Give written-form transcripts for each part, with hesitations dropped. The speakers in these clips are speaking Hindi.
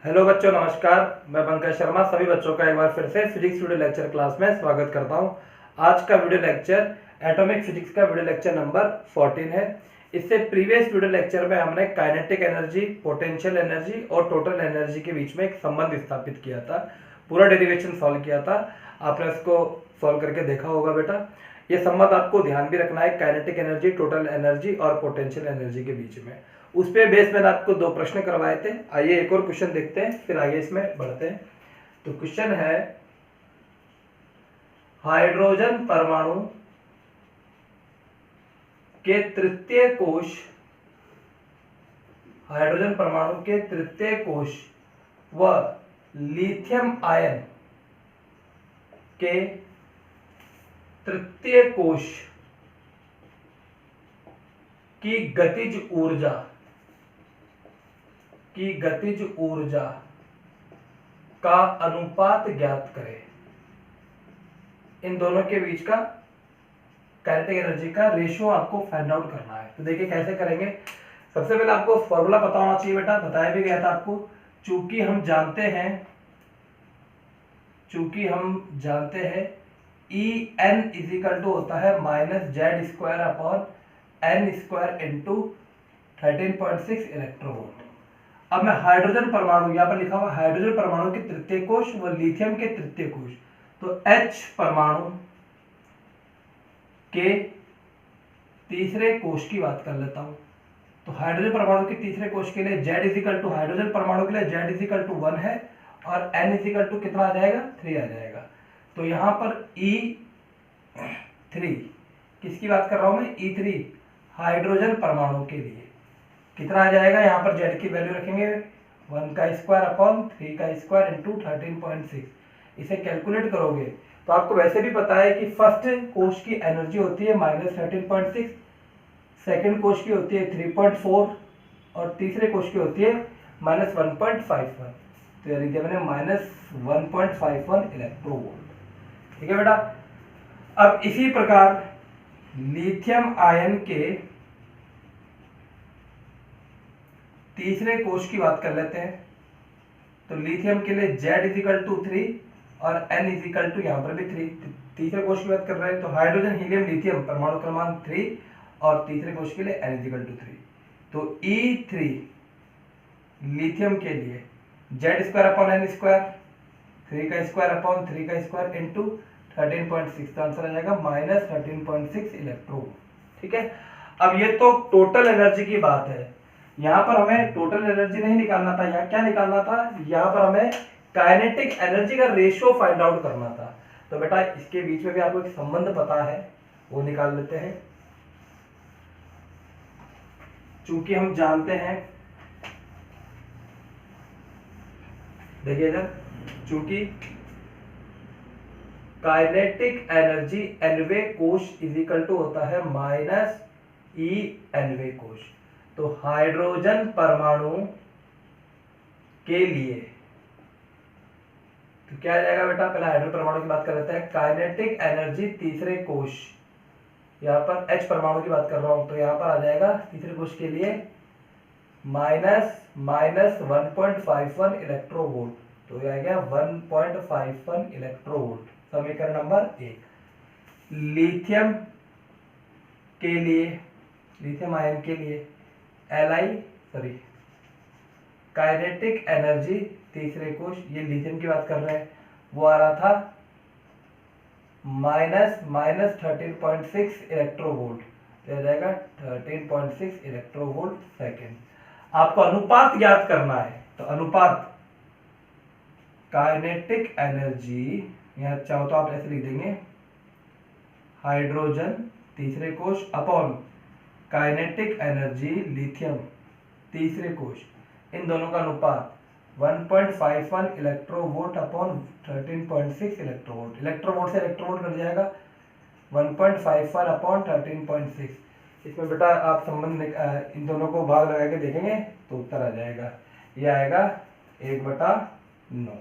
हेलो बच्चों, नमस्कार। मैं पंकज शर्मा सभी बच्चों का एक बार फिर से फिजिक्स वीडियो लेक्चर क्लास में स्वागत करता हूं। आज का वीडियो लेक्चर एटॉमिक फिजिक्स का वीडियो लेक्चर नंबर 14 है। इससे प्रीवियस वीडियो लेक्चर में हमने काइनेटिक एनर्जी, पोटेंशियल एनर्जी और टोटल एनर्जी के बीच में एक संबंध स्थापित किया था। पूरा डेरिवेशन सॉल्व किया था। आपने इसको सॉल्व करके देखा होगा बेटा। ये संबंध आपको ध्यान भी रखना है, काइनेटिक एनर्जी, टोटल एनर्जी और पोटेंशियल एनर्जी के बीच में। उस पे बेस मैंने आपको दो प्रश्न करवाए थे। आइए एक और क्वेश्चन देखते हैं, फिर आगे इसमें बढ़ते हैं। तो क्वेश्चन है, हाइड्रोजन परमाणु के तृतीय कोश, हाइड्रोजन परमाणु के तृतीय कोश व लिथियम आयन के तृतीय कोश की गतिज ऊर्जा का अनुपात ज्ञात करें। इन दोनों के बीच का काइनेटिक एनर्जी का रेशियो आपको फाइंड आउट करना है। तो देखिए कैसे करेंगे। सबसे पहले आपको फॉर्मूला पता होना चाहिए बेटा, बताया भी गया था आपको। चूंकि हम जानते हैं ई एन इजिकल टू होता है -z² upon n² into 13.6 electronvolt. अब मैं हाइड्रोजन परमाणु, यहां पर लिखा हुआ हाइड्रोजन परमाणु के तृतीय कोश व लिथियम के तृतीय कोश, तो H परमाणु के तीसरे कोश की बात कर लेता हूं। तो हाइड्रोजन परमाणु के तीसरे कोश के लिए Z इजिकल टू, हाइड्रोजन परमाणु के लिए Z इजिकल टू 1 है और N इजिकल टू कितना आ जाएगा, 3 आ जाएगा। तो यहां पर E3 किसकी बात कर रहा हूं मैं, E3 हाइड्रोजन परमाणु के लिए कितना आ जाएगा। यहां पर Z की वैल्यू रखेंगे 1² अपॉन 3² इंटू 13.6। इसे कैलकुलेट करोगे तो आपको वैसे भी पता है कि फर्स्ट कोश की एनर्जी होती है -13.6, सेकेंड कोश की होती है 3.4 और तीसरे कोश की होती है -1.51। तो यानी कि मैंने -1.51 इलेक्ट्रोवोल्ट। ठीक है बेटा। अब इसी प्रकार लिथियम आयन के तीसरे कोश की बात कर लेते हैं। तो लिथियम के लिए Z इजिकल टू 3 और N इजिकल टू, यहां पर भी 3, तीसरे कोश की बात कर रहे हैं। तो हाइड्रोजन हीलियम लिथियम परमाणु क्रमांक 3 और तीसरे कोश के लिए N इजिकल टू 3। तो E3 लिथियम के लिए Z² upon N², 3² upon 3² into 13.6, तो आंसर आ जाएगा -13.6 इलेक्ट्रोवोल्ट। ठीक है। अब ये तो टोटल एनर्जी की बात है। यहां पर हमें टोटल एनर्जी नहीं निकालना था, यहां क्या निकालना था, यहां पर हमें काइनेटिक एनर्जी का रेशियो फाइंड आउट करना था। तो बेटा इसके बीच में भी आपको एक संबंध पता है, वो निकाल लेते हैं। चूंकि हम जानते हैं, देखिए इधर, चूंकि काइनेटिक एनर्जी nवे कोश इजिकल टू होता है -E nवे कोश। तो हाइड्रोजन परमाणु के लिए तो क्या आ जाएगा बेटा, पहले हाइड्रोजन परमाणु की बात कर लेते हैं। काइनेटिक एनर्जी तीसरे कोश, यहां पर H परमाणु की बात कर रहा हूं, तो यहां पर आ जाएगा तीसरे कोश के लिए -1.51 इलेक्ट्रोवोल्ट। तो यह आ गया 1.51 इलेक्ट्रोवोल्ट, समीकरण नंबर 1। लिथियम के लिए, लिथियम आयन के लिए काइनेटिक एनर्जी तीसरे कोश, ये लिथियम की बात कर रहे हैं, वो आ रहा था -13.6 इलेक्ट्रोवोल्ट। तो आ जाएगा 13.6 इलेक्ट्रोवोल्ट सेकेंड। आपको अनुपात ज्ञात करना है, तो अनुपात काइनेटिक एनर्जी, यहां चाहो तो आप ऐसे लिख देंगे, हाइड्रोजन तीसरे कोश अपॉन काइनेटिक एनर्जी लिथियम तीसरे कोश, इन दोनों का अनुपात 1.51 इलेक्ट्रोवोल्ट अपॉन 13.6 इलेक्ट्रोवोल्ट। इलेक्ट्रोवोल्ट से इलेक्ट्रोवोल्ट कट जाएगा, 1.51 अपॉन 13.6। इसमें बेटा आप संबंध इन दोनों को भाग लगा के देखेंगे तो उत्तर आ जाएगा, ये आएगा 1/9,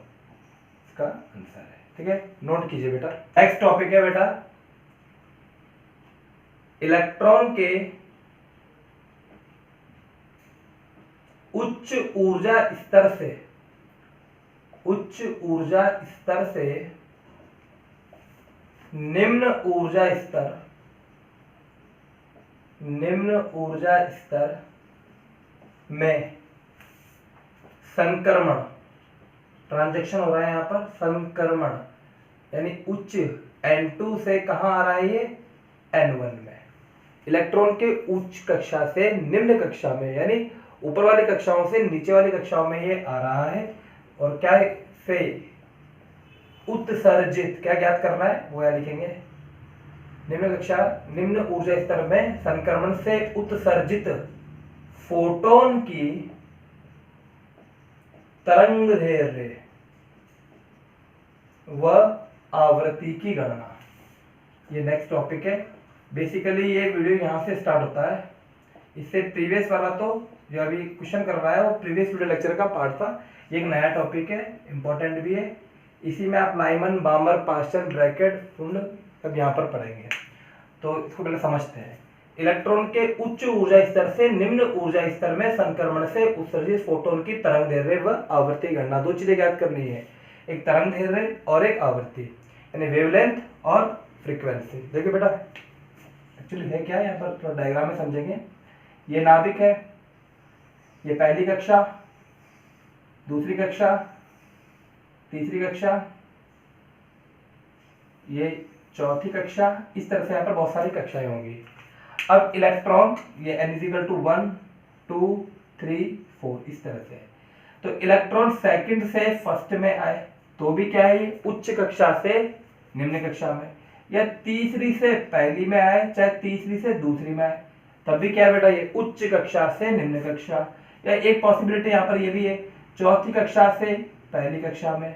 इसका आंसर है। ठीक है, नोट कीजिए बेटा। नेक्स्ट टॉपिक है बेटा, इलेक्ट्रॉन के उच्च ऊर्जा स्तर से उच्च ऊर्जा स्तर से निम्न ऊर्जा स्तर में संक्रमण, ट्रांजैक्शन हो रहा है यहाँ पर संक्रमण, यानी उच्च N2 से कहाँ आ रहा है ये N1 में। इलेक्ट्रॉन के उच्च कक्षा से निम्न कक्षा में, यानी ऊपर वाली कक्षाओं से नीचे वाली कक्षाओं में ये आ रहा है। और क्या से उत्सर्जित, क्या ज्ञात करना है वो क्या लिखेंगे, निम्न ऊर्जा स्तर में संक्रमण से उत्सर्जित फोटोन की तरंगदैर्ध्य व आवृत्ति की गणना। ये नेक्स्ट टॉपिक है। बेसिकली ये वीडियो यहां से स्टार्ट होता है। इससे प्रीवियस वाला तो जो अभी क्वेश्चन कर रहा है वो प्रीवियस वीडियो लेक्चर का पार्ट था। ये एक नया टॉपिक है, इंपॉर्टेंट भी है। इसी में आप लाइमन, बामर, पास्टन, ब्रैकेट, फुंड सब यहाँ पर पढ़ेंगे। तो इसको पहले समझते हैं। इलेक्ट्रॉन के उच्च ऊर्जा स्तर से निम्न ऊर्जा स्तर में संक्रमण से उत्सर्जित फोटोन की तरंगदैर्ध्य व आवृत्ति गणना। दो चीजें ज्ञात करनी है, एक तरंगदैर्ध्य और एक आवृत्ति, यानी वेवलेंथ और फ्रीक्वेंसी। देखिए बेटा, एक्चुअली है क्या, यहाँ पर थोड़ा डायग्राम में समझेंगे। ये नाभिक है, ये पहली कक्षा, दूसरी कक्षा, तीसरी कक्षा, ये चौथी कक्षा। इस तरह से यहाँ पर बहुत सारी कक्षाएं होंगी। अब इलेक्ट्रॉन ये n=1 2 3 4 इस तरह से। तो इलेक्ट्रॉन सेकंड से फर्स्ट में आए तो भी क्या है, ये उच्च कक्षा से निम्न कक्षा में, या तीसरी से पहली में आए चाहे तीसरी से दूसरी में आए तब भी क्या है बेटा, ये उच्च कक्षा से निम्न कक्षा। या एक पॉसिबिलिटी यहाँ पर ये भी है, चौथी कक्षा से पहली कक्षा में,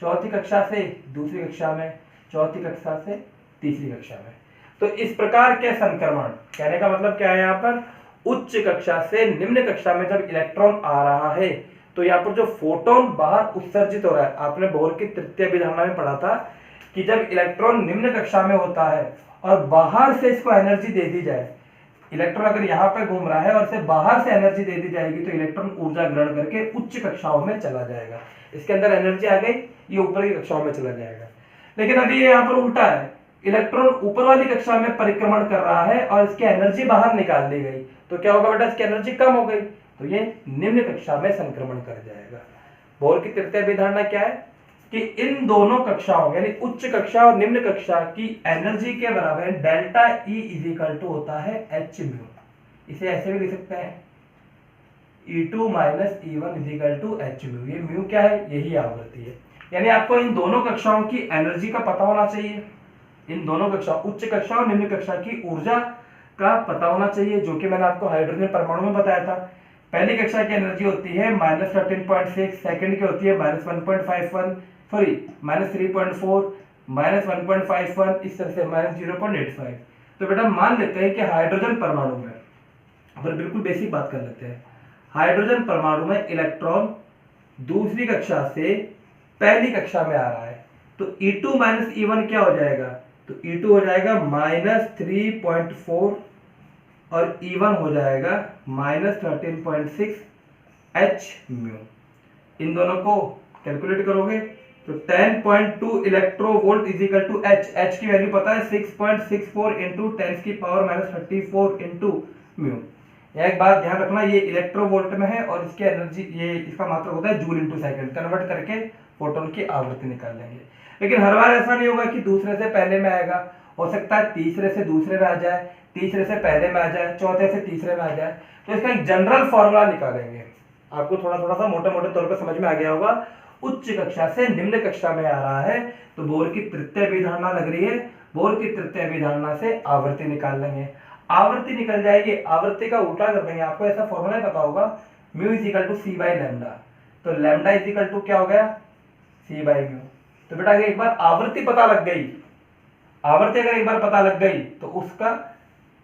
चौथी कक्षा से दूसरी कक्षा में, चौथी कक्षा से तीसरी कक्षा में। तो इस प्रकार के संक्रमण, कहने का मतलब क्या है, यहाँ पर उच्च कक्षा से निम्न कक्षा में जब इलेक्ट्रॉन आ रहा है तो यहाँ पर जो फोटोन बाहर उत्सर्जित हो रहा है, आपने बोर की तृतीय अभिधारणा में पढ़ा था कि जब इलेक्ट्रॉन निम्न कक्षा में होता है और बाहर से इसको एनर्जी दे दी जाए, इलेक्ट्रॉन अगर यहाँ पे घूम रहा है और इसे बाहर से एनर्जी दे दी जाएगी तो इलेक्ट्रॉन ऊर्जा ग्रहण करके उच्च कक्षाओं में चला जाएगा। इसके अंदर एनर्जी आ गई, ये ऊपर की कक्षाओं में चला जाएगा। लेकिन अभी ये यहाँ पर उल्टा है, इलेक्ट्रॉन ऊपर वाली कक्षा में परिक्रमण कर रहा है और इसकी एनर्जी बाहर निकाल दी गई, तो क्या होगा बेटा, इसकी एनर्जी कम हो गई, तो ये निम्न कक्षा में संक्रमण कर जाएगा। बोर की तृतीय अभिधारणा क्या है कि इन दोनों कक्षाओं यानी उच्च कक्षा और निम्न कक्षा की एनर्जी के बराबर डेल्टा E इक्वल टू होता है h म्यू। इसे ऐसे भी लिख सकते हैं E2 minus E1 equal to h mu. ये म्यू क्या है, यही आवृत्ति है। यानी आपको इन दोनों कक्षाओं की एनर्जी का पता होना चाहिए, इन दोनों कक्षा उच्च कक्षा और निम्न कक्षा की ऊर्जा का पता होना चाहिए, जो कि मैंने आपको हाइड्रोजन परमाणु में बताया था। पहली कक्षा की एनर्जी होती है -13.6, सेकंड की होती है -1.51, सॉरी -3.4, -1.51, इस तरह से -0.85। तो बेटा मान लेते हैं कि हाइड्रोजन परमाणु में, पर बिल्कुल बेसिक बात कर लेते हैं, हाइड्रोजन परमाणु में इलेक्ट्रॉन दूसरी कक्षा से पहली कक्षा में आ रहा है, तो E2 माइनस E1 क्या हो जाएगा, तो E2 हो जाएगा -3.4 और E1 हो जाएगा -13.6 h म्यू। इन दोनों को कैलकुलेट करोगे तो 10.2 electronvolt is equal to h की वैल्यू पता है 6.64 इंटू 10 की पावर -34 इंटू म्यू। एक बात ध्यान रखना, ये इलेक्ट्रोवोल्ट में है और इसकी एनर्जी, ये इसका मात्रक होता है जूल इंटू सेकंड। कन्वर्ट करके फोटोन की आवृत्ति निकाल लेंगे। लेकिन हर बार ऐसा नहीं होगा कि दूसरे से पहले में आएगा, हो सकता है तीसरे से दूसरे में आ जाए, तीसरे से पहले में आ जाए, चौथे से तीसरे में आ जाए। तो इसका एक जनरल फॉर्मूला निकालेंगे, आपको थोड़ा थोड़ा सा मोटे मोटे तौर पर समझ में आ गया होगा। उच्च कक्षा से निम्न कक्षा में आ रहा है तो बोर की तृतीय अभिधारणा लग रही है, बोर की तृतीय अभिधारणा से आवृत्ति निकाल लेंगे। आवृत्ति निकल जाएगी, आवृत्ति का उल्टा कर देंगे। आपको ऐसा फॉर्मूला पता होगा, mu is equal to C by lambda, तो लैम्डा इज इक्वल टू क्या हो गया, सी बाई म्यू। तो बेटा अगर एक बार आवृत्ति पता लग गई, आवृत्ति अगर एक बार पता लग गई तो उसका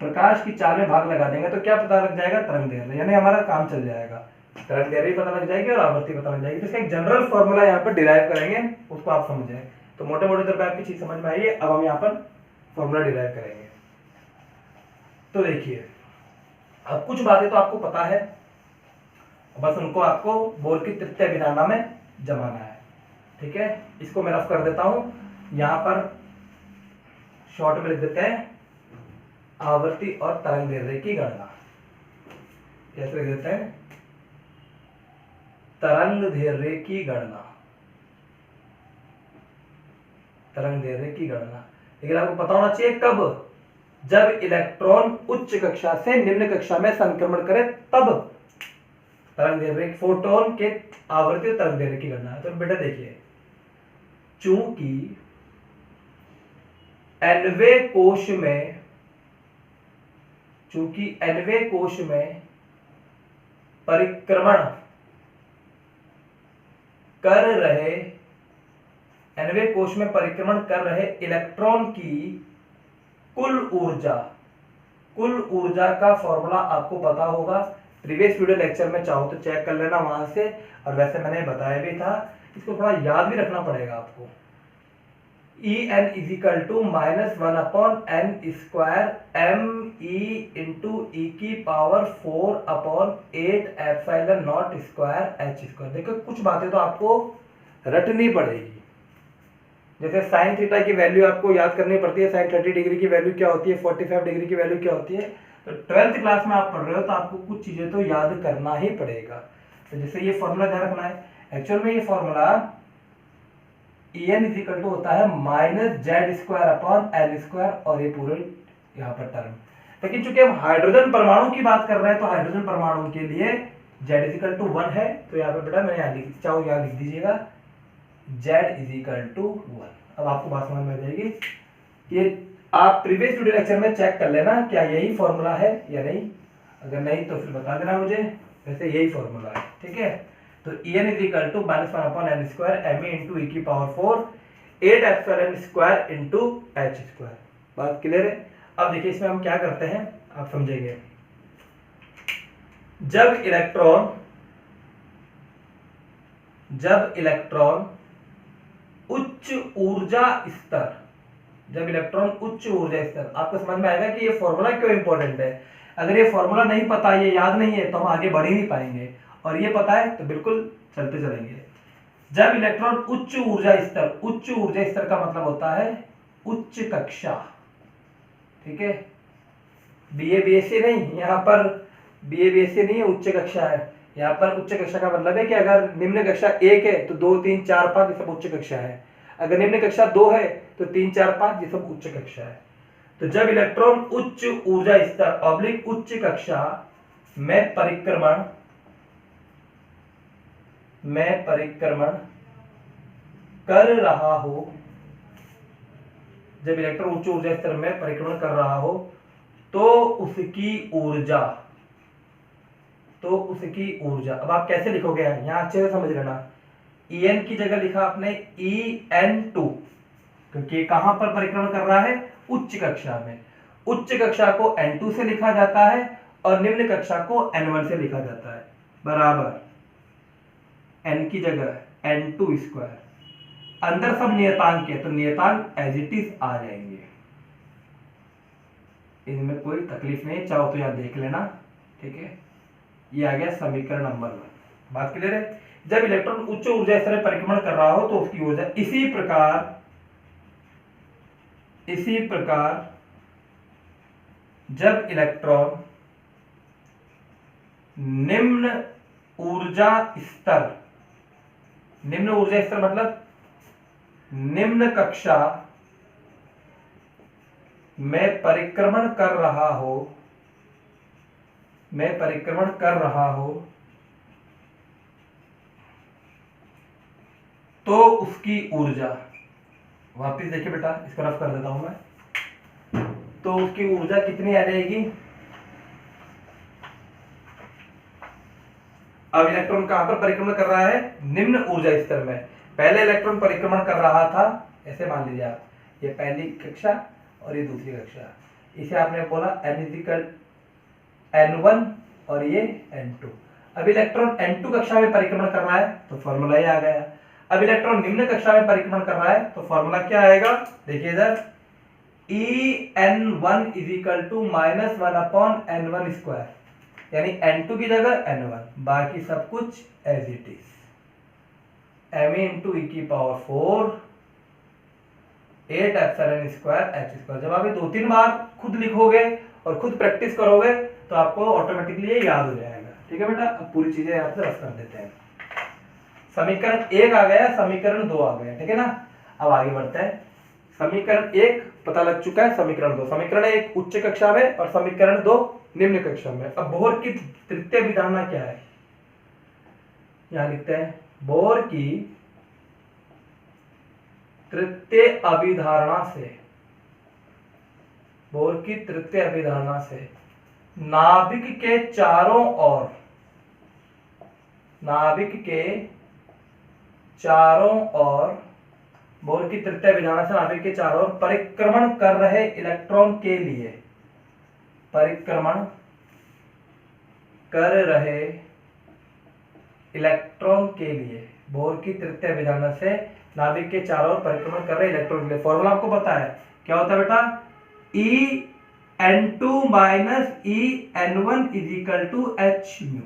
प्रकाश की चाल में भाग लगा देंगे तो क्या पता लग जाएगा, तरंगदैर्ध्य, यानी हमारा काम चल जाएगा। तरंगदैर्ध्य पता लग जाएगी और आवृत्ति पता लग जाएगी। तो इसका एक जनरल फॉर्मूला यहाँ पर डिराइव करेंगे, उसको आप समझें। तो मोटे मोटे तौर पर आपकी चीज समझ में आई है। अब हम यहाँ पर फॉर्मूला डिराइव करेंगे। तो देखिए, अब कुछ बातें तो आपको पता है, बस उनको आपको बोर की तृतीय अभिधारणा में जमाना है। ठीक है, इसको मैं रफ कर देता हूं, यहां पर शॉर्ट में लिख देते हैं आवर्ती और तरंग दैर्ध्य की गणना। कैसे लिख देते हैं? तरंग दैर्ध्य की गणना, तरंग दैर्ध्य की गणना। लेकिन आपको पता होना चाहिए कब? जब इलेक्ट्रॉन उच्च कक्षा से निम्न कक्षा में संक्रमण करे तब तरंग दैर्ध्य, फोटोन के आवर्ती और तरंग दैर्ध्य की गणना है। तो बेटा देखिए, चूंकि nवें कोश में, चूंकि nवें कोश में परिक्रमण कर रहे, nवें कोश में परिक्रमण कर रहे इलेक्ट्रॉन की कुल ऊर्जा, कुल ऊर्जा का फॉर्मूला आपको पता होगा, प्रीवियस वीडियो लेक्चर में चाहो तो चेक कर लेना वहां से, और वैसे मैंने बताया भी था, इसको थोड़ा याद भी रखना पड़ेगा आपको। En equal to -1/n²me/4/8ε0²h²। देखो कुछ बातें तो आपको रटनी पड़ेगी, जैसे साइन थीटा की वैल्यू आपको याद करनी पड़ती है, साइन 30 डिग्री की वैल्यू क्या होती है, 45 डिग्री की वैल्यू क्या होती है। तो 12th क्लास में आप पढ़ रहे हो तो आपको कुछ चीजें तो याद करना ही पड़ेगा। तो जैसे ये फॉर्मूला ध्यान रखना है, एक्चुअल में ये फॉर्मूला En इजिकल टू होता है -z²/n², और ये पूरे यहाँ पर टर्म। लेकिन चूंकि हम हाइड्रोजन परमाणु की बात कर रहे हैं तो हाइड्रोजन परमाणु के लिए z इजिकल टू 1 है, तो यहाँ पर बेटा मैं यहाँ लिख चाहूँ, यहाँ लिख दीजिएगा z इजिकल टू 1। अब आपको बात समझ में आ जाएगी। ये आप प्रीवियस वीडियो लेक्चर में चेक कर लेना क्या यही फॉर्मूला है या नहीं, अगर नहीं तो फिर बता देना मुझे, वैसे यही फॉर्मूला है, ठीक है। तो En इजिकल टू -1/n²me/8ε² बात क्लियर है। अब देखिए इसमें हम क्या करते हैं आप समझेंगे। जब इलेक्ट्रॉन उच्च ऊर्जा स्तर, जब इलेक्ट्रॉन उच्च ऊर्जा स्तर, आपको समझ में आएगा कि ये फॉर्मूला क्यों इंपॉर्टेंट है। अगर ये फॉर्मूला नहीं पता, ये याद नहीं है, तो हम आगे बढ़ ही नहीं पाएंगे, और ये पता है तो बिल्कुल चलते चलेंगे। जब इलेक्ट्रॉन उच्च ऊर्जा स्तर, उच्च ऊर्जा स्तर का मतलब होता है उच्च कक्षा, ठीक है, बीए बीएससी नहीं, यहाँ पर बीए बीएससी नहीं है, उच्च कक्षा है। यहाँ पर उच्च कक्षा का मतलब है कि अगर निम्न कक्षा 1 है तो 2 3 4 5 ये सब उच्च कक्षा है, अगर निम्न कक्षा 2 है तो 3 4 5 ये सब उच्च कक्षा है। तो जब इलेक्ट्रॉन उच्च ऊर्जा स्तर ऑब्लिक उच्च कक्षा में परिक्रमण कर रहा हो, जब इलेक्ट्रॉन उच्च ऊर्जा स्तर में परिक्रमण कर रहा हो तो उसकी ऊर्जा, अब आप कैसे लिखोगे, यहां अच्छे से समझ लेना। En की जगह लिखा आपने En2, क्योंकि कहां पर परिक्रमण कर रहा है, उच्च कक्षा में। उच्च कक्षा को N2 से लिखा जाता है और निम्न कक्षा को N1 से लिखा जाता है, बराबर n की जगह n²। अंदर सब नियतांक है तो नियतांक एज इट इज आ जाएंगे, इनमें कोई तकलीफ नहीं, चाहो तो यहां देख लेना, ठीक है। ये आ गया समीकरण नंबर 1, बात क्लियर है। जब इलेक्ट्रॉन उच्च ऊर्जा स्तर परिक्रमण कर रहा हो तो उसकी ऊर्जा, इसी प्रकार जब इलेक्ट्रॉन निम्न ऊर्जा स्तर मतलब निम्न कक्षा में परिक्रमण कर रहा हो तो उसकी ऊर्जा, वापिस देखिए बेटा, इसको रफ कर देता हूं मैं, तो उसकी ऊर्जा कितनी आ जाएगी। अब इलेक्ट्रॉन कहां पर परिक्रमण कर रहा है, निम्न ऊर्जा स्तर में। पहले इलेक्ट्रॉन परिक्रमण कर रहा था, ऐसे मान लीजिए आप, ये पहली कक्षा और ये दूसरी कक्षा, इसे आपने बोला n1 और ये n2। अब इलेक्ट्रॉन n2 कक्षा में परिक्रमण कर रहा है तो फॉर्मूला ये आ गया। अब इलेक्ट्रॉन निम्न कक्षा में परिक्रमण कर रहा है तो फॉर्मूला क्या आएगा, देखिए इधर En1 इजिकल टू -1/n1², यानी n2 की जगह n1, बाकी सब कुछ as it is, m into e की power 4 8 epsilon square h square. जब आप ये 2-3 बार खुद लिखोगे और खुद प्रैक्टिस करोगे तो आपको ऑटोमेटिकली ये याद हो जाएगा। ठीक है बेटा, अब पूरी चीजें यहाँ पे रफ कर देते हैं। समीकरण 1 आ गया, समीकरण 2 आ गया। ठीक है ना, अब आगे बढ़ते हैं। समीकरण 1 पता लग चुका है, समीकरण 2। समीकरण 1 उच्च कक्षा में और समीकरण 2 निम्न कक्षा में। अब बोर की तृतीय विधारणा क्या है, यहां लिखते हैं बोर की तृतीय अभिधारणा से, बोर की तृतीय अभिधारणा से नाभिक के चारों ओर, नाभिक के चारों ओर, बोर की तृतीय विधारणा से नाभिक के चारों ओर परिक्रमण कर रहे इलेक्ट्रॉन के लिए, परिक्रमण कर रहे इलेक्ट्रॉन के लिए, बोर की तृतीय विधारणा से नाभिक के चारों ओर परिक्रमण कर रहे इलेक्ट्रॉन के लिए फॉर्मूला आपको पता है क्या होता है बेटा, En2 minus En1 is equal to H mu.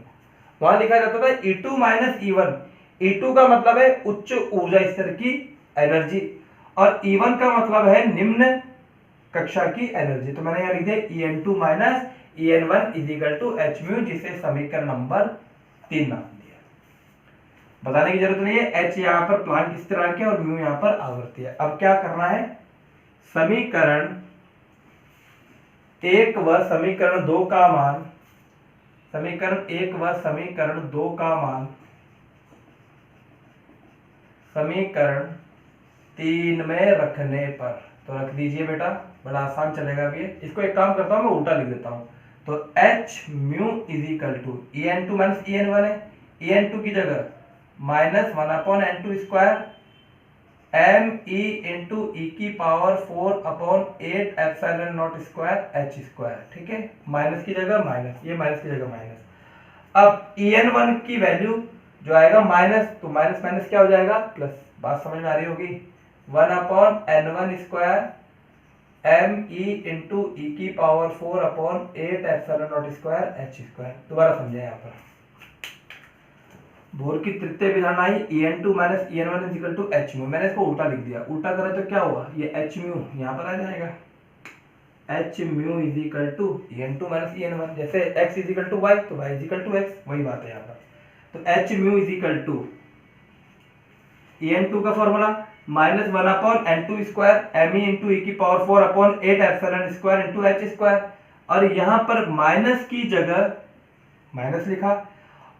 वहां लिखा जाता था E2 माइनस E1। E2 का मतलब है उच्च ऊर्जा स्तर की एनर्जी और E1 का मतलब है निम्न कक्षा की एनर्जी। तो मैंने यहाँ लिख दिया En2 minus En1 is equal to H mu, जिसे समीकरण नंबर 3 नाम दिया। बताने की जरूरत नहीं है, एच यहाँ पर प्लांक स्थिरांक है और म्यू यहाँ पर आवर्ती है। अब क्या करना है, समीकरण 1 व समीकरण 2 का मान, समीकरण 1 व समीकरण 2 का मान समीकरण 3 में रखने पर, तो रख दीजिए बेटा, बड़ा आसान चलेगा अभी। इसको एक काम करता हूं, मैं उल्टा लिख देता हूं। तो h mu is equal to En2 minus En1 है, En2 की जगह minus 1/n2 square m e into e की power 4/8 epsilon naught square h square. ठीक है, माइनस की जगह माइनस, ये माइनस की जगह माइनस। अब En1 की वैल्यू जो आएगा माइनस, तो माइनस माइनस क्या हो जाएगा प्लस। बात समझ में आ रही होगी, 1/n1 square m e into e की power 4/8 epsilon naught square h square. दोबारा समझे यहाँ पर, बोर की तृतीय विधारणा आई En2 minus En1 is equal to H mu. मैंने इसको उल्टा लिख दिया, उल्टा करें तो क्या हुआ, ये एच म्यू यहाँ पर आ जाएगा, h mu is equal to En2 minus En1। जैसे x is equal to y तो y is equal to x, वही बात है यहाँ पर। तो h mu is equal to En2 का formula minus 1/n2 square m e into e की power 4/8 epsilon square into h square. और यहाँ पर माइनस की जगह माइनस लिखा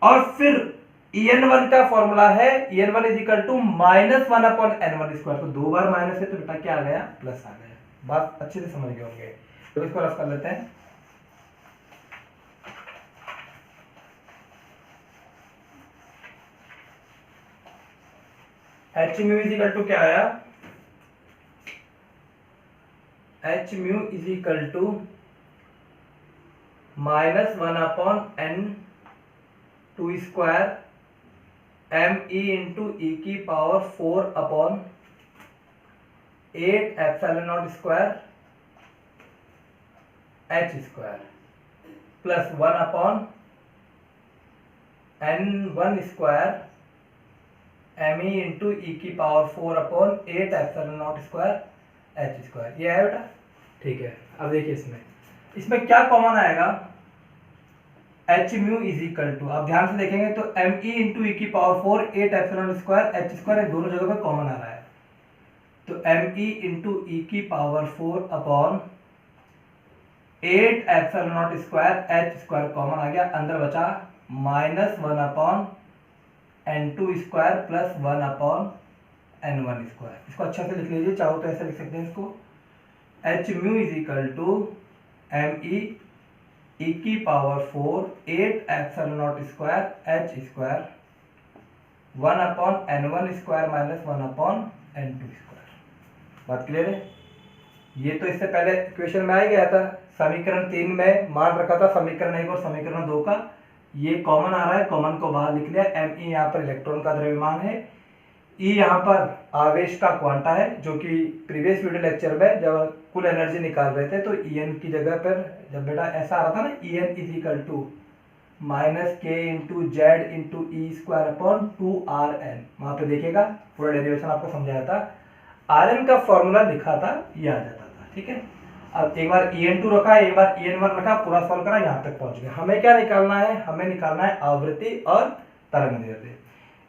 और फिर En1 का फॉर्मूला है En1 is equal to minus 1/n1 square. तो 2 बार माइनस है तो बेटा क्या आ गया, प्लस आ गया। बात अच्छे से समझ गए होंगे, तो इसको रफ कर लेते हैं। H mu is equal to क्या आया, h mu is equal to minus 1/n2 square m e into e की power 4/8 epsilon naught square h square plus 1/n1 square m e into e की power 4/8 epsilon naught square h square. ये है बेटा, ठीक है। अब देखिए इसमें क्या कॉमन आएगा, H mu is equal to, आप ध्यान से देखेंगे तो एम ई इंटू ई की power 4/8 epsilon square h square दोनों जगह पे कॉमन आ रहा है। तो एम ई इंटू ई की power 4/8 epsilon naught square h square common आ गया, अंदर बचा minus 1/n2 square plus 1/n1 square. इसको अच्छा से लिख लीजिए, चाहो तो ऐसे लिख सकते हैं इसको, h mu is equal to m e की power 4/8 epsilon naught square h square 1/n1 square minus 1/n2 square. बात क्लियर है। ये तो इससे पहले इक्वेशन में आ गया था, समीकरण 3 में मान रखा था समीकरण 1 और समीकरण 2 का, ये कॉमन आ रहा है, कॉमन को बाहर लिख लिया। एम ई यहाँ पर इलेक्ट्रॉन का द्रव्यमान है, ई यहाँ पर आवेश का क्वांटा है, जो कि प्रीवियस वीडियो लेक्चर में जब कुल एनर्जी निकाल रहे थे तो ई एन की जगह पर जब बेटा ऐसा आ रहा था ना, E N is equal to minus K into Z into E square upon 2rn। वहां पे देखिएगा पूरा डेरिवेशन आपको समझाया था, rn का फॉर्मूला लिखा था, ये आ जाता था। ठीक है, अब एक बार en2 रखा, एक बार en1 रखा, पूरा सॉल्व करा, यहाँ तक पहुंच गए। हमें क्या निकालना है, हमें निकालना है आवृत्ति और तरंग दैर्ध्य।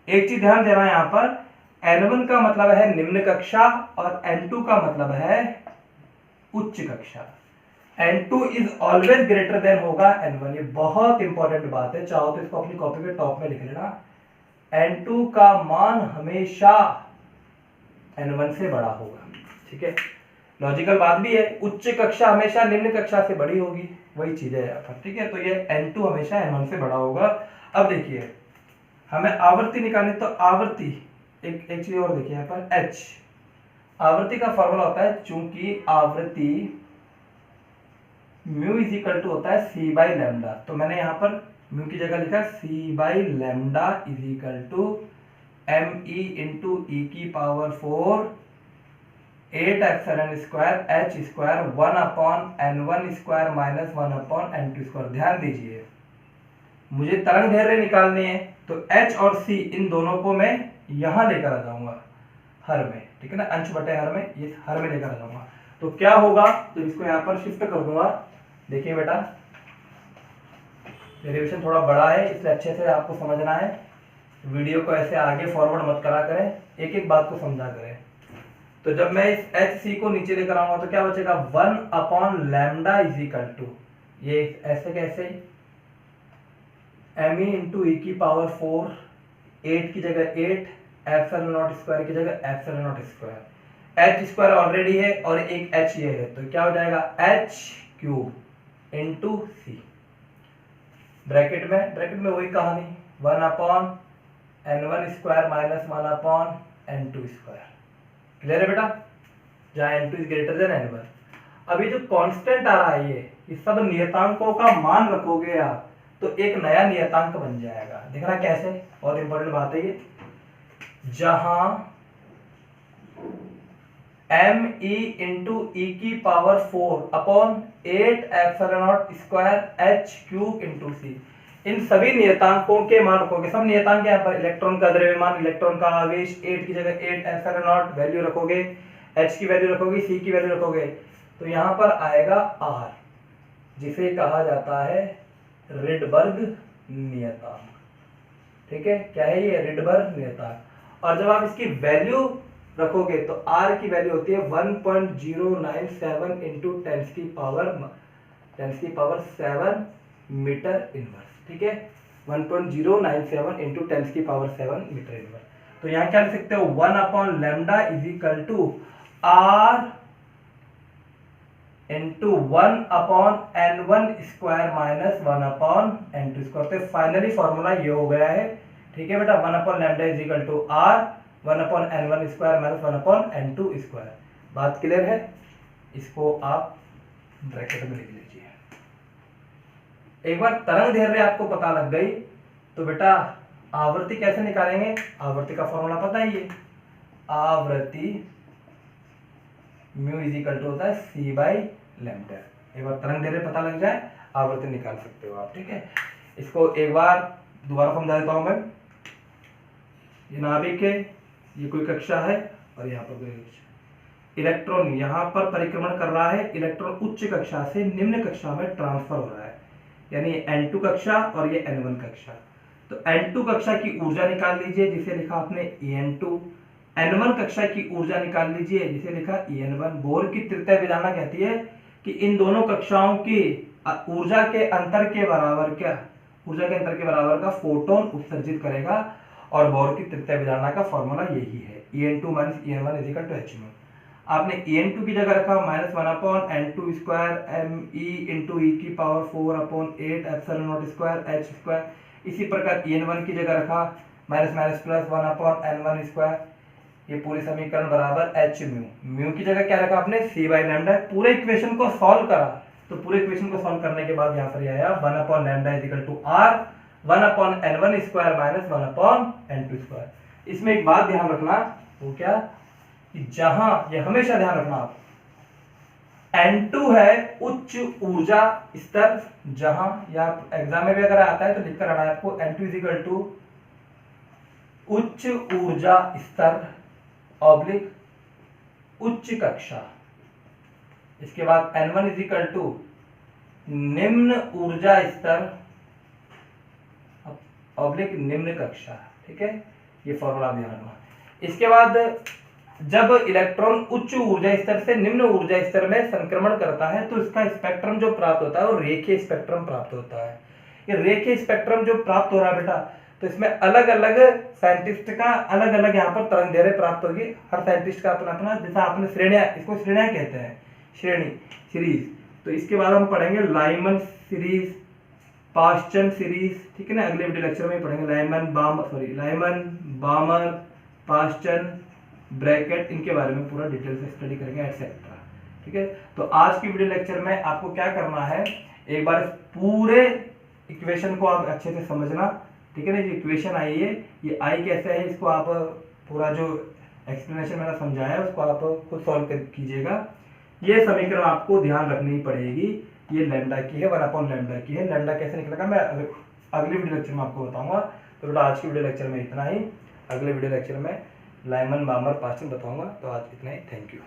एक चीज ध्यान देना है यहाँ पर, n1 का मतलब है निम्न कक्षा और n2 का मतलब है उच्च कक्षा। n2 is always greater than होगा n1, ये बहुत इंपॉर्टेंट बात है, चाहो तो इसको अपनी कॉपी पे टॉप में लिख लेना। n2 का मान हमेशा n1 से बड़ा होगा। ठीक है, लॉजिकल बात भी है, उच्च कक्षा हमेशा निम्न कक्षा से बड़ी होगी, वही चीज है यहाँ पर। ठीक है, तो ये n2 हमेशा n1 से बड़ा होगा। अब देखिए हमें आवृत्ति निकालनी, तो आवृत्ति एक चीज और देखिए यहाँ पर h, आवृत्ति का फॉर्मूला होता है, चूंकि आवृत्ति म्यू इज इक्वल टू होता है c बाई लैम्डा, तो मैंने यहाँ पर म्यू की जगह लिखा c by lambda is equal to me into e की power 4 8 epsilon square h square 1 upon n1 square minus 1 upon n2 square. ध्यान दीजिए, मुझे तरंग दैर्ध्य निकालनी है, तो h और c इन दोनों को मैं यहां लेकर आ जाऊंगा हर में। ठीक है ना, अंश बटे हर में, ये हर में लेकर आ जाऊंगा। तो क्या होगा, तो इसको यहां पर शिफ्ट कर दूंगा। देखिए बेटा, डेरिवेशन थोड़ा बड़ा है, इसलिए अच्छे से आपको समझना है, वीडियो को ऐसे आगे फॉरवर्ड मत करा करें, एक एक बात को समझा करें। तो जब मैं इस एच सी को नीचे लेकर आऊंगा तो क्या बचेगा, 1 upon lambda is equal to, ये ऐसे कैसे, एम ई इंटू ई की पावर 4 8 की जगह 8 एप्सिलॉन नॉट स्क्वायर की जगह epsilon naught square, h square already है और एक एच ये है, तो क्या हो जाएगा एच क्यूब इंटू सी, ब्रैकेट में वही कहानी 1 upon n1 square minus 1 upon n2 square. Clear है बेटा, जहां n2 is greater than n1। अभी जो कांस्टेंट आ रहा है, ये सब नियतांकों का मान रखोगे आप तो एक नया नियतांक बन जाएगा। देखना कैसे, बहुत इंपॉर्टेंट बात है ये, जहां m e इंटू ई की power 4 upon 8 epsilon naught square h cube into c, इन सभी नियतांकों के मान रखोगे। सब नियतांक यहाँ पर, इलेक्ट्रॉन का द्रव्यमान, इलेक्ट्रॉन का आवेश, 8 की जगह 8 एप्सिलॉन नॉट वैल्यू रखोगे, h की वैल्यू रखोगे, c की वैल्यू रखोगे, तो यहाँ पर आएगा r, जिसे कहा जाता है रिडबर्ग नियतांक। ठीक है, क्या है ये, रिडबर्ग नियतांक। और जब आप इसकी वैल्यू रखोगे तो r की वैल्यू होती है 1.097 इंटू 10 की पावर 7 मीटर इनवर्स। ठीक है, 1.097 इंटू 10 की पावर 7 मीटर इनवर्स। तो यहाँ क्या लिख सकते हो, 1 upon lambda is equal to r into 1 upon n1 square minus 1 upon n2 square. तो फाइनली फॉर्मूला ये हो गया है। ठीक है बेटा, 1 upon lambda is equal to r 1 upon n1 square minus 1 upon n2 square. बात क्लियर है, इसको आप ब्रैकेट में लिख लीजिए। एक बार तरंग दैर्ध्य आपको पता लग गई तो बेटा आवृत्ति कैसे निकालेंगे, आवृत्ति का फॉर्मूला पता ही है, आवृत्ति म्यू इज इक्वल टू होता है सी बाई लैम्डा। एक बार तरंग दैर्ध्य पता लग जाए, आवृत्ति निकाल सकते हो आप। ठीक है, इसको एक बार दोबारा समझा देता हूं मैं। ये नाभिक है, ये कोई कक्षा है और यहाँ पर कोई कक्षा, इलेक्ट्रॉन यहाँ पर परिक्रमण कर रहा है, इलेक्ट्रॉन उच्च कक्षा से निम्न कक्षा में ट्रांसफर हो रहा है, यानी n2 कक्षा और ये n1 कक्षा। तो n2 कक्षा की ऊर्जा निकाल लीजिए, जिसे लिखा आपने En2, n1 कक्षा की ऊर्जा निकाल लीजिए, जिसे लिखा En1। बोर की तृतीय विधान कहती है कि इन दोनों कक्षाओं की ऊर्जा के अंतर के बराबर का फोटोन उत्सर्जित करेगा, और बोर की तृतीय विधान का फॉर्मूला यही है, En2 minus En1 is equal to h। आपने En2 की जगह रखा minus 1 upon n2 square me into e की power 4 upon 8 epsilon naught square h square. इसी प्रकार En1 की जगह रखा minus minus plus 1 upon n1 square, ये पूरी समीकरण बराबर h म्यू की जगह क्या रखा आपने, c बाई लैम्डा। पूरे इक्वेशन को सॉल्व करा, तो पूरे इक्वेशन को सॉल्व करने के बाद यहाँ पर आया 1 upon lambda is equal to r 1 upon n1 square minus 1 upon n2 square. इसमें एक बात ध्यान रखना, वो क्या, कि जहां, ये हमेशा ध्यान रखना आप, N2 है उच्च ऊर्जा स्तर, जहां या एग्जाम में भी अगर आता है तो लिखकर आना है आपको N2 इजिकल टू उच्च ऊर्जा स्तर ऑब्लिक उच्च कक्षा। इसके बाद N1 इजिकल टू निम्न ऊर्जा स्तर ऑब्लिक निम्न कक्षा। ठीक है, ये फॉर्मूला ध्यान रखना। इसके बाद जब इलेक्ट्रॉन उच्च ऊर्जा स्तर से निम्न ऊर्जा स्तर में संक्रमण करता है तो इसका स्पेक्ट्रम जो प्राप्त होता है वो रेखीय स्पेक्ट्रम प्राप्त होता है। ये रेखीय स्पेक्ट्रम जो प्राप्त हो रहा है बेटा, तो इसमें अलग अलग साइंटिस्ट का अलग अलग यहाँ पर तरंग दैर्ध्य प्राप्त होगी। हर साइंटिस्ट का अपना अपना, जैसा आपने श्रेणियां, इसको श्रेणियां कहते हैं, श्रेणी सीरीज। तो इसके बाद हम पढ़ेंगे लाइमन सीरीज, पास्चन सीरीज। ठीक है ना, अगले वीडियो लेक्चर में पढ़ेंगे लाइमन बामर पास्चन ब्रैकेट, इनके बारे में पूरा डिटेल से स्टडी करेंगे एटसेट्रा। ठीक है, तो आज की वीडियो लेक्चर में आपको क्या करना है, एक बार पूरे इक्वेशन को आप अच्छे से समझना। ठीक है ना, जो इक्वेशन आई है ये आई कैसे है, इसको आप पूरा जो एक्सप्लेनेशन मैंने समझाया है उसको आप खुद सॉल्व कीजिएगा। ये समीकरण आपको ध्यान रखनी पड़ेगी, ये लैम्डा की है, 1/λ की है। लैम्डा कैसे निकलेगा मैं अगले वीडियो लेक्चर में आपको बताऊंगा। तो बेटा आज की वीडियो लेक्चर में इतना ही, अगले वीडियो लेक्चर में लाइमन बामर पास्चन बताऊंगा। तो आज इतना ही, थैंक यू।